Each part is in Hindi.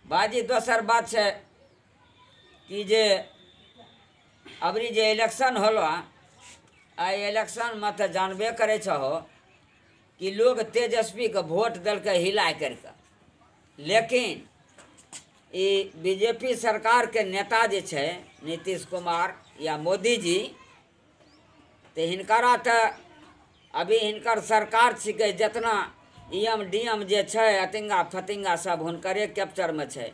बाजी दोसर बात है कि जे अबरी जे इलेक्शन होलो आ इलेक्शन में तो जानबे करे छहो कि लोग तेजस्वी के वोट दल हिला करके, लेकिन ये बीजेपी सरकार के नेता जे छे नीतीश कुमार या मोदी जी तो हिनकरा तो अभी हिनकर सरकार छिके, जितना ईएम डीएम जे छे अतिंगा फतिंगा सब हुनकरे कैप्चर में छे।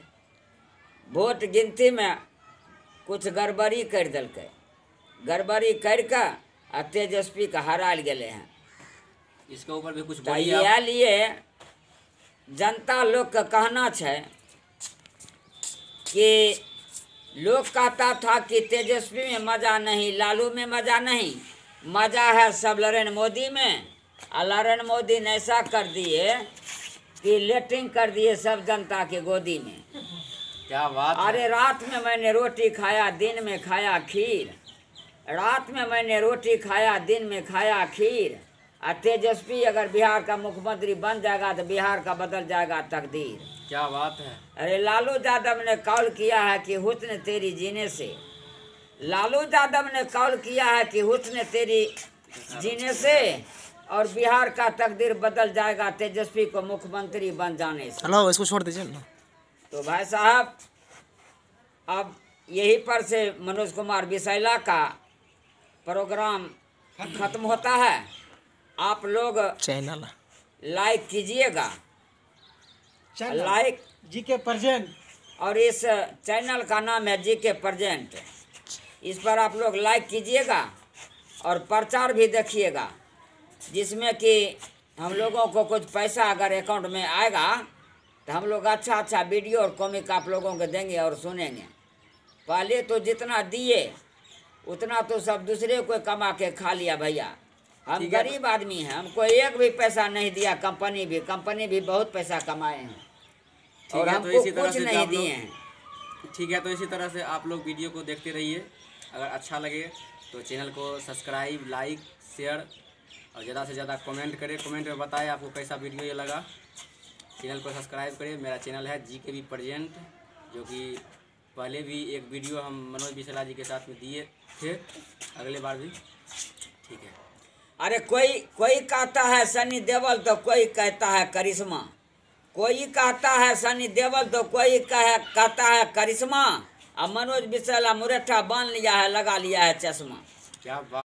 वोट गिनती में कुछ गड़बड़ी कर दिलकै, गड़बड़ी करके आ तेजस्वी के हराल गेले हैं। इसके ऊपर भी कुछ तो बोलिए ये लिए जनता लोग का कहना है कि लोग कहता था कि तेजस्वी में मज़ा नहीं, लालू में मज़ा नहीं, मज़ा है सब नरेंद्र मोदी में। और नरेंद्र मोदी ने ऐसा कर दिए कि लेटरिंग कर दिए सब जनता के गोदी में। क्या बात है। अरे रात में मैंने रोटी खाया, दिन में खाया खीर। रात में मैंने रोटी खाया, दिन में खाया खीर। और तेजस्वी अगर बिहार का मुख्यमंत्री बन जाएगा तो बिहार का बदल जाएगा तकदीर। क्या बात है। अरे लालू यादव ने कॉल किया है कि हुस्न तेरी जीने से, लालू यादव ने कॉल किया है कि हुस्न तेरी जीने से और बिहार का तकदीर बदल जाएगा तेजस्वी को मुख्यमंत्री बन जाने से। हेलो, इसको छोड़ दीजिए ना। तो भाई साहब अब यही पर से मनोज कुमार बिसैला का प्रोग्राम खत्म होता है। आप लोग चैनल लाइक कीजिएगा, लाइक जीके प्रेजेंट, और इस चैनल का नाम है जीके प्रेजेंट। इस पर आप लोग लाइक कीजिएगा और प्रचार भी देखिएगा, जिसमें कि हम लोगों को कुछ पैसा अगर अकाउंट में आएगा तो हम लोग अच्छा अच्छा वीडियो और कॉमिक आप लोगों को देंगे और सुनेंगे। पहले तो जितना दिए उतना तो सब दूसरे को कमा के खा लिया भैया। हम गरीब आदमी हैं, हमको एक भी पैसा नहीं दिया। कंपनी भी बहुत पैसा कमाए हैं और हमको कुछ नहीं दिए हैं। ठीक है, तो इसी तरह से आप लोग वीडियो को देखते रहिए। अगर अच्छा लगे तो चैनल को सब्सक्राइब, लाइक, शेयर और ज़्यादा से ज़्यादा कमेंट करें। कमेंट में बताएं आपको कैसा वीडियो ये लगा। चैनल को सब्सक्राइब करें। मेरा चैनल है जीके भी प्रेजेंट, जो कि पहले भी एक वीडियो हम मनोज बिसैला जी के साथ में दिए थे, अगले बार भी। ठीक है। अरे कोई कहता है सनी देओल तो कोई कहता है करिश्मा, कोई कहता है सनी देओल तो कोई कहता है करिश्मा। अब मनोज बिसैला मुरट्ठा बांध लिया है, लगा लिया है चश्मा। क्या बात।